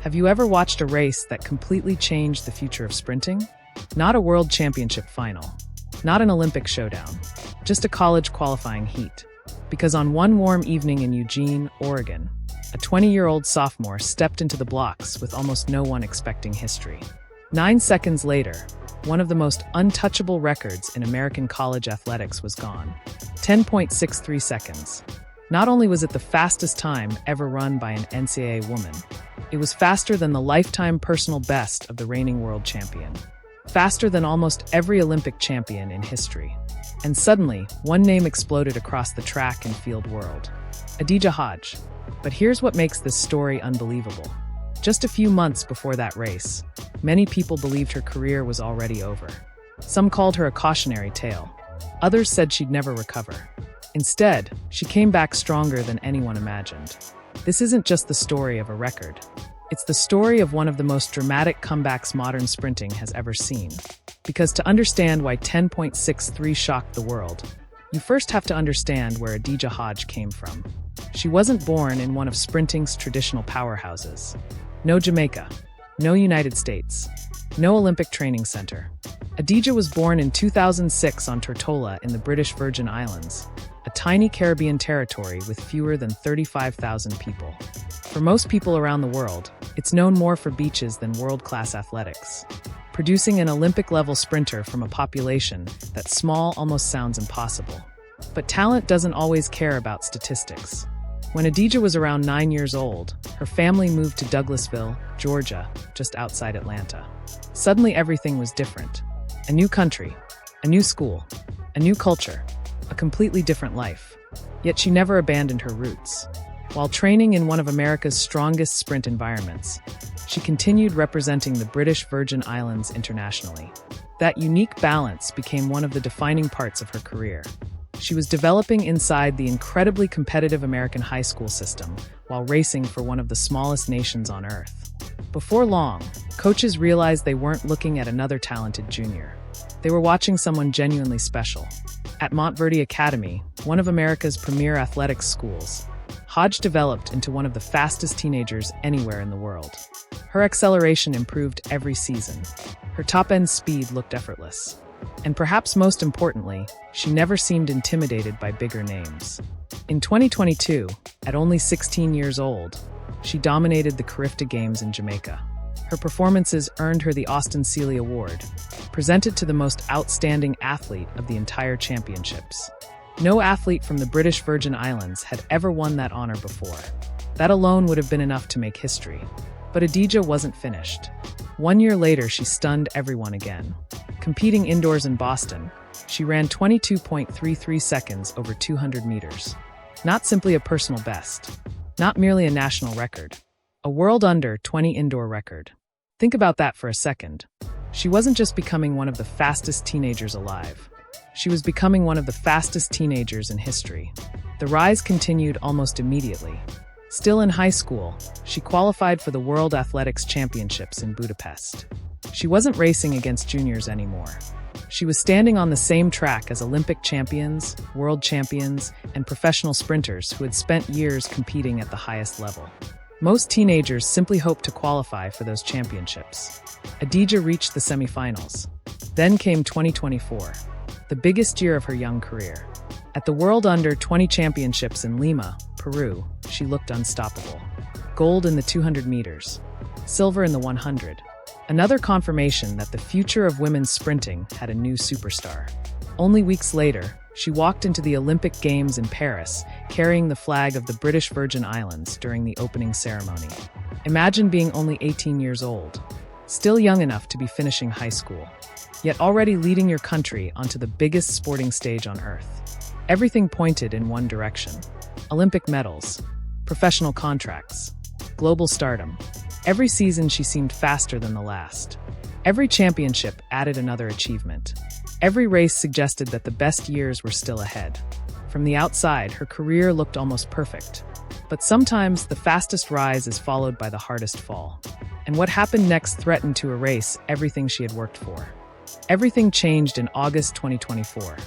Have you ever watched a race that completely changed the future of sprinting? Not a world championship final, not an Olympic showdown, just a college qualifying heat. Because on one warm evening in Eugene, Oregon, a 20-year-old sophomore stepped into the blocks with almost no one expecting history. 9 seconds later, one of the most untouchable records in American college athletics was gone. 10.63 seconds. Not only was it the fastest time ever run by an NCAA woman, it was faster than the lifetime personal best of the reigning world champion. Faster than almost every Olympic champion in history. And suddenly, one name exploded across the track and field world. Adaejah Hodge. But here's what makes this story unbelievable. Just a few months before that race, many people believed her career was already over. Some called her a cautionary tale. Others said she'd never recover. Instead, she came back stronger than anyone imagined. This isn't just the story of a record. It's the story of one of the most dramatic comebacks modern sprinting has ever seen. Because to understand why 10.63 shocked the world, you first have to understand where Adaejah Hodge came from. She wasn't born in one of sprinting's traditional powerhouses. No Jamaica, no United States, no Olympic training center. Adaejah was born in 2006 on Tortola in the British Virgin Islands, a tiny Caribbean territory with fewer than 35,000 people. For most people around the world, it's known more for beaches than world-class athletics. Producing an Olympic-level sprinter from a population that's small almost sounds impossible. But talent doesn't always care about statistics. When Adaejah was around 9 years old, her family moved to Douglasville, Georgia, just outside Atlanta. Suddenly everything was different. A new country, a new school, a new culture, a completely different life. Yet she never abandoned her roots. While training in one of America's strongest sprint environments, she continued representing the British Virgin Islands internationally. That unique balance became one of the defining parts of her career. She was developing inside the incredibly competitive American high school system while racing for one of the smallest nations on Earth. Before long, coaches realized they weren't looking at another talented junior. They were watching someone genuinely special. At Montverde Academy, one of America's premier athletics schools, Hodge developed into one of the fastest teenagers anywhere in the world. Her acceleration improved every season. Her top-end speed looked effortless. And perhaps most importantly, she never seemed intimidated by bigger names. In 2022, at only 16 years old, she dominated the Carifta Games in Jamaica. Her performances earned her the Austin Seeley Award, presented to the most outstanding athlete of the entire championships. No athlete from the British Virgin Islands had ever won that honor before. That alone would have been enough to make history. But Adaejah wasn't finished. 1 year later, she stunned everyone again. Competing indoors in Boston, she ran 22.33 seconds over 200 meters. Not simply a personal best, not merely a national record, a world under 20 indoor record. Think about that for a second. She wasn't just becoming one of the fastest teenagers alive. She was becoming one of the fastest teenagers in history. The rise continued almost immediately. Still in high school, she qualified for the World Athletics Championships in Budapest. She wasn't racing against juniors anymore. She was standing on the same track as Olympic champions, world champions, and professional sprinters who had spent years competing at the highest level. Most teenagers simply hoped to qualify for those championships. Adaejah reached the semifinals. Then came 2024, the biggest year of her young career. At the World Under-20 Championships in Lima, Peru, she looked unstoppable. Gold in the 200 meters, silver in the 100. Another confirmation that the future of women's sprinting had a new superstar. Only weeks later, she walked into the Olympic Games in Paris, carrying the flag of the British Virgin Islands during the opening ceremony. Imagine being only 18 years old, still young enough to be finishing high school, yet already leading your country onto the biggest sporting stage on Earth. Everything pointed in one direction. Olympic medals, professional contracts, global stardom. Every season she seemed faster than the last. Every championship added another achievement. Every race suggested that the best years were still ahead. From the outside, her career looked almost perfect. But sometimes the fastest rise is followed by the hardest fall. And what happened next threatened to erase everything she had worked for. Everything changed in August 2024.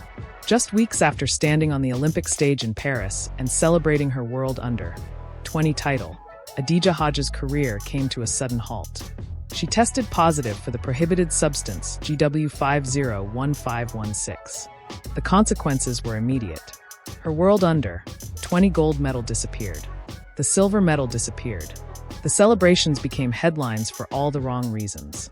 Just weeks after standing on the Olympic stage in Paris and celebrating her World Under-20 title, Adaejah Hodge's career came to a sudden halt. She tested positive for the prohibited substance GW501516. The consequences were immediate. Her World U20 gold medal disappeared. The silver medal disappeared. The celebrations became headlines for all the wrong reasons.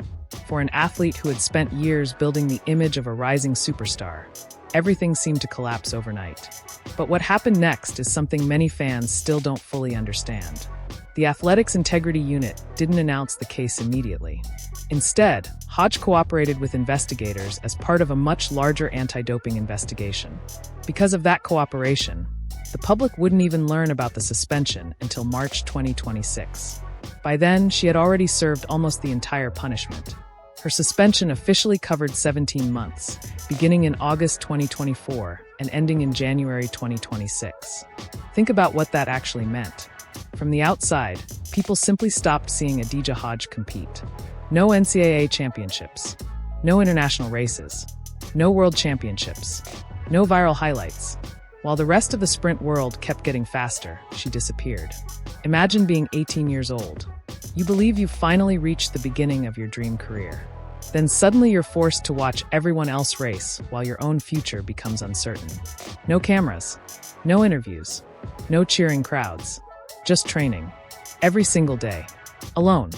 For an athlete who had spent years building the image of a rising superstar, everything seemed to collapse overnight. But what happened next is something many fans still don't fully understand. The Athletics Integrity Unit didn't announce the case immediately. Instead, Hodge cooperated with investigators as part of a much larger anti-doping investigation. Because of that cooperation, the public wouldn't even learn about the suspension until March 2026. By then, she had already served almost the entire punishment. Her suspension officially covered 17 months, beginning in August 2024 and ending in January 2026. Think about what that actually meant. From the outside, people simply stopped seeing Adaejah Hodge compete. No NCAA championships, no international races, no world championships, no viral highlights. While the rest of the sprint world kept getting faster, she disappeared. Imagine being 18 years old. You believe you've finally reached the beginning of your dream career. Then suddenly you're forced to watch everyone else race while your own future becomes uncertain. No cameras, no interviews, no cheering crowds, just training. Every single day. Alone.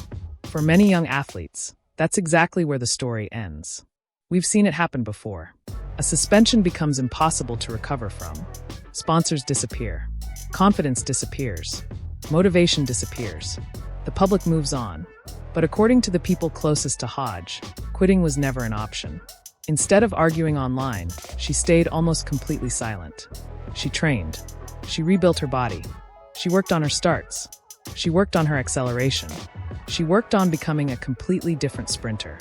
For many young athletes, that's exactly where the story ends. We've seen it happen before. A suspension becomes impossible to recover from. Sponsors disappear. Confidence disappears. Motivation disappears. The public moves on. But according to the people closest to Hodge, quitting was never an option. Instead of arguing online, she stayed almost completely silent. She trained. She rebuilt her body. She worked on her starts. She worked on her acceleration. She worked on becoming a completely different sprinter.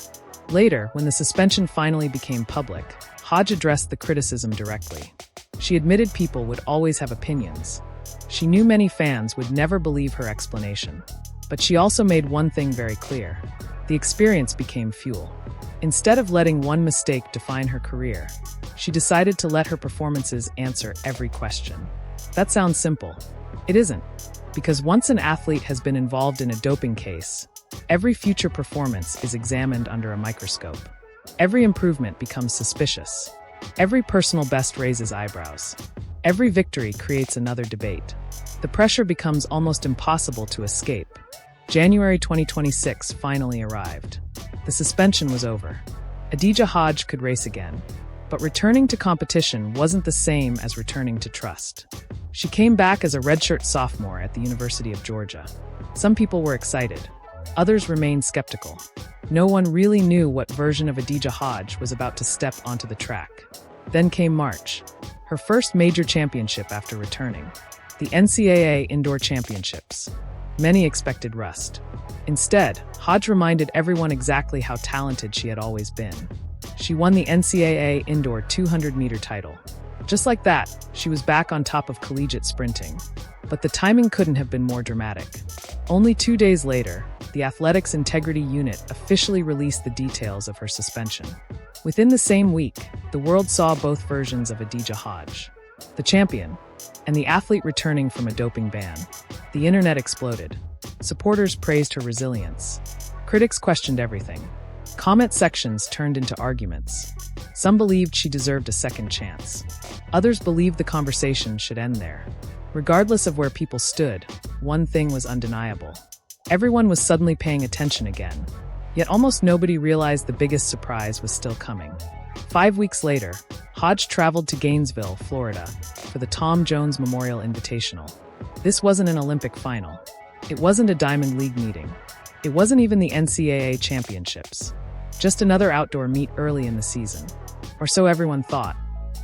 Later, when the suspension finally became public, Hodge addressed the criticism directly. She admitted people would always have opinions. She knew many fans would never believe her explanation. But she also made one thing very clear. The experience became fuel. Instead of letting one mistake define her career, she decided to let her performances answer every question. That sounds simple. It isn't. Because once an athlete has been involved in a doping case, every future performance is examined under a microscope. Every improvement becomes suspicious. Every personal best raises eyebrows. Every victory creates another debate. The pressure becomes almost impossible to escape. January 2026 finally arrived. The suspension was over. Adaejah Hodge could race again. But returning to competition wasn't the same as returning to trust. She came back as a redshirt sophomore at the University of Georgia. Some people were excited. Others remained skeptical. No one really knew what version of Adaejah Hodge was about to step onto the track. Then came March, her first major championship after returning. The NCAA Indoor Championships. Many expected rust. Instead, Hodge reminded everyone exactly how talented she had always been. She won the NCAA Indoor 200-meter title. Just like that, she was back on top of collegiate sprinting. But the timing couldn't have been more dramatic. Only 2 days later, the Athletics Integrity Unit officially released the details of her suspension. Within the same week, the world saw both versions of Adaejah Hodge, the champion, and the athlete returning from a doping ban. The internet exploded. Supporters praised her resilience. Critics questioned everything. Comment sections turned into arguments. Some believed she deserved a second chance. Others believed the conversation should end there. Regardless of where people stood, one thing was undeniable. Everyone was suddenly paying attention again. Yet almost nobody realized the biggest surprise was still coming. 5 weeks later, Hodge traveled to Gainesville, Florida, for the Tom Jones Memorial Invitational. This wasn't an Olympic final. It wasn't a Diamond League meeting. It wasn't even the NCAA championships. Just another outdoor meet early in the season. Or so everyone thought.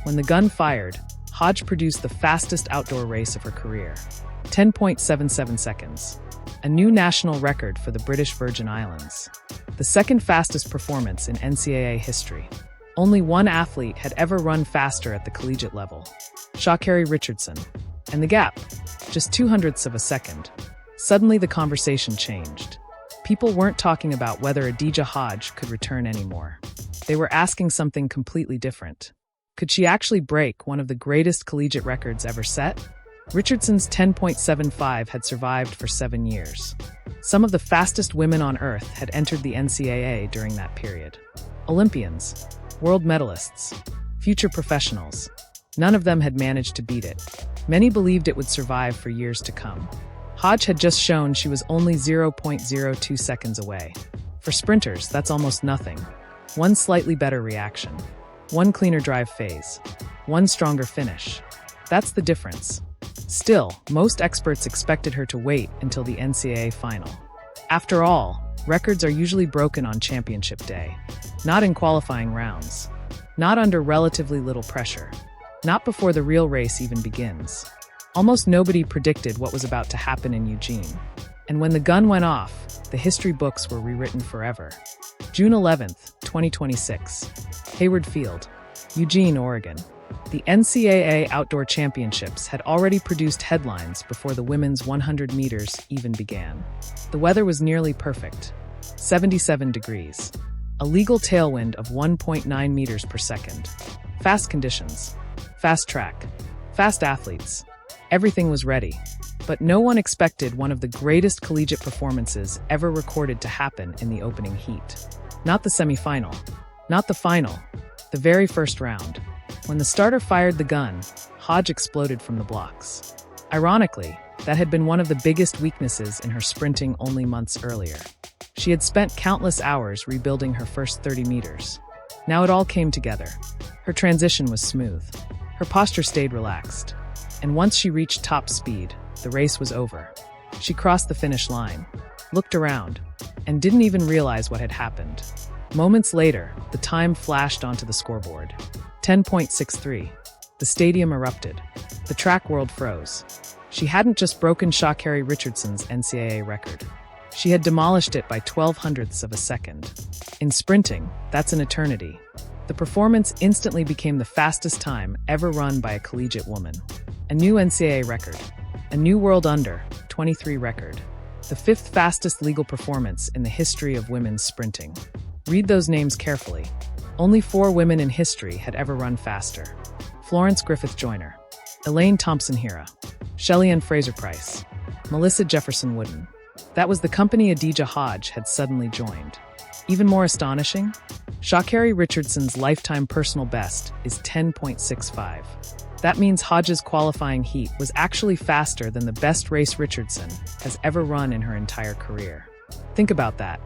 When the gun fired, Hodge produced the fastest outdoor race of her career. 10.77 seconds. A new national record for the British Virgin Islands. The second fastest performance in NCAA history. Only one athlete had ever run faster at the collegiate level. Sha'Carri Richardson. And the gap, just 0.02 of a second. Suddenly the conversation changed. People weren't talking about whether Adaejah Hodge could return anymore. They were asking something completely different. Could she actually break one of the greatest collegiate records ever set? Richardson's 10.75 had survived for 7 years. Some of the fastest women on Earth had entered the NCAA during that period. Olympians, world medalists, future professionals. None of them had managed to beat it. Many believed it would survive for years to come. Hodge had just shown she was only 0.02 seconds away. For sprinters, that's almost nothing. One slightly better reaction. One cleaner drive phase. One stronger finish. That's the difference. Still, most experts expected her to wait until the NCAA final. After all, records are usually broken on championship day. Not in qualifying rounds. Not under relatively little pressure. Not before the real race even begins. Almost nobody predicted what was about to happen in Eugene. And when the gun went off, the history books were rewritten forever. June 11th, 2026. Hayward Field, Eugene, Oregon. The NCAA Outdoor Championships had already produced headlines before the women's 100 meters even began. The weather was nearly perfect. 77 degrees. A legal tailwind of 1.9 meters per second. Fast conditions. Fast track. Fast athletes. Everything was ready. But no one expected one of the greatest collegiate performances ever recorded to happen in the opening heat. Not the semifinal. Not the final. The very first round. When the starter fired the gun, Hodge exploded from the blocks. Ironically, that had been one of the biggest weaknesses in her sprinting only months earlier. She had spent countless hours rebuilding her first 30 meters. Now it all came together. Her transition was smooth. Her posture stayed relaxed. And once she reached top speed, the race was over. She crossed the finish line, looked around, and didn't even realize what had happened. Moments later, the time flashed onto the scoreboard. 10.63. The stadium erupted. The track world froze. She hadn't just broken Sha'Carri Richardson's NCAA record. She had demolished it by 0.12 of a second. In sprinting, that's an eternity. The performance instantly became the fastest time ever run by a collegiate woman. A new NCAA record. A new World U20 record. The 5th fastest legal performance in the history of women's sprinting. Read those names carefully. Only 4 women in history had ever run faster. Florence Griffith Joyner, Elaine Thompson-Herah, Shelly-Ann Fraser-Pryce, Melissa Jefferson Wooden. That was the company Adaejah Hodge had suddenly joined. Even more astonishing, Sha'Carri Richardson's lifetime personal best is 10.65. That means Hodge's qualifying heat was actually faster than the best race Richardson has ever run in her entire career. Think about that.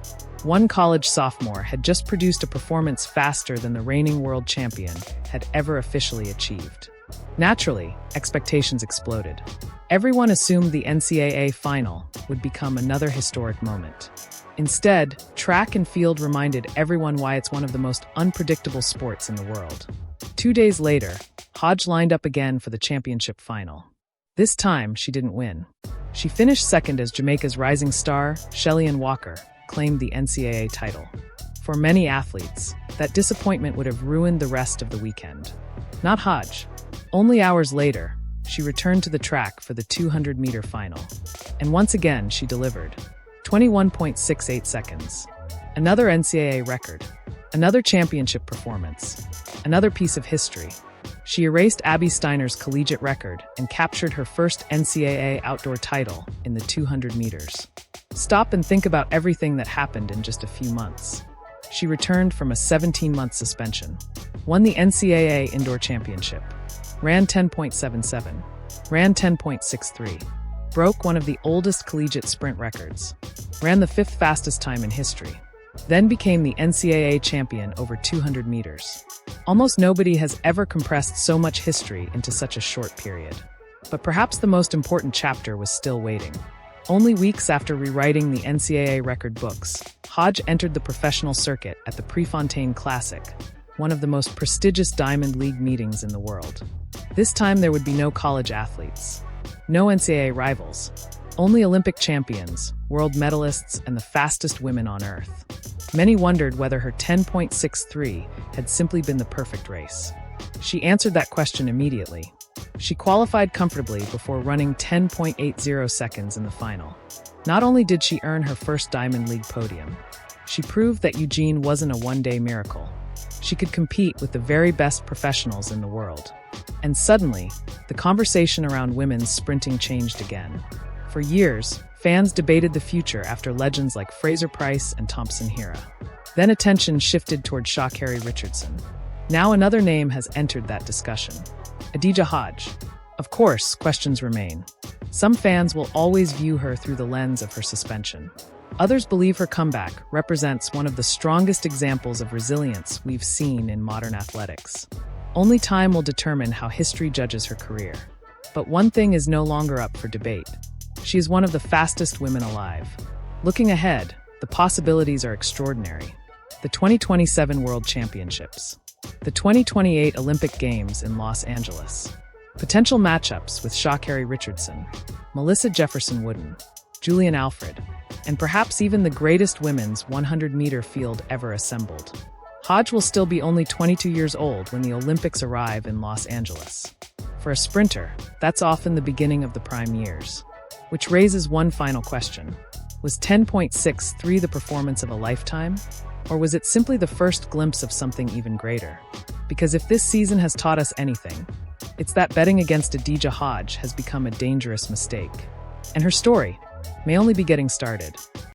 One college sophomore had just produced a performance faster than the reigning world champion had ever officially achieved. Naturally, expectations exploded. Everyone assumed the NCAA final would become another historic moment. Instead, track and field reminded everyone why it's one of the most unpredictable sports in the world. 2 days later, Hodge lined up again for the championship final. This time, she didn't win. She finished second as Jamaica's rising star, Shelly-Ann Walker, claimed the NCAA title. For many athletes, that disappointment would have ruined the rest of the weekend. Not Hodge. Only hours later, she returned to the track for the 200-meter final. And once again, she delivered. 21.68 seconds. Another NCAA record. Another championship performance. Another piece of history. She erased Abby Steiner's collegiate record and captured her first NCAA outdoor title in the 200 meters. Stop and think about everything that happened in just a few months. She returned from a 17-month suspension, won the NCAA Indoor Championship, ran 10.77, ran 10.63, broke one of the oldest collegiate sprint records, ran the 5th fastest time in history, then became the NCAA champion over 200 meters. Almost nobody has ever compressed so much history into such a short period. But perhaps the most important chapter was still waiting. Only weeks after rewriting the NCAA record books, Hodge entered the professional circuit at the Prefontaine Classic, one of the most prestigious Diamond League meetings in the world. This time there would be no college athletes, no NCAA rivals, only Olympic champions, world medalists, and the fastest women on Earth. Many wondered whether her 10.63 had simply been the perfect race. She answered that question immediately. She qualified comfortably before running 10.80 seconds in the final. Not only did she earn her first Diamond League podium, she proved that Eugene wasn't a one-day miracle. She could compete with the very best professionals in the world. And suddenly, the conversation around women's sprinting changed again. For years, fans debated the future after legends like Fraser-Price and Thompson-Hira. Then attention shifted toward Sha'Carri Richardson. Now another name has entered that discussion: Adaejah Hodge. Of course, questions remain. Some fans will always view her through the lens of her suspension. Others believe her comeback represents one of the strongest examples of resilience we've seen in modern athletics. Only time will determine how history judges her career. But one thing is no longer up for debate. She is one of the fastest women alive. Looking ahead, the possibilities are extraordinary. The 2027 World Championships. The 2028 Olympic Games in Los Angeles. Potential matchups with Sha'Carri Richardson, Melissa Jefferson-Wooden, Julian Alfred, and perhaps even the greatest women's 100-meter field ever assembled. Hodge will still be only 22 years old when the Olympics arrive in Los Angeles. For a sprinter, that's often the beginning of the prime years. Which raises one final question. Was 10.63 the performance of a lifetime? Or was it simply the first glimpse of something even greater? Because if this season has taught us anything, it's that betting against Adaejah Hodge has become a dangerous mistake. And her story may only be getting started.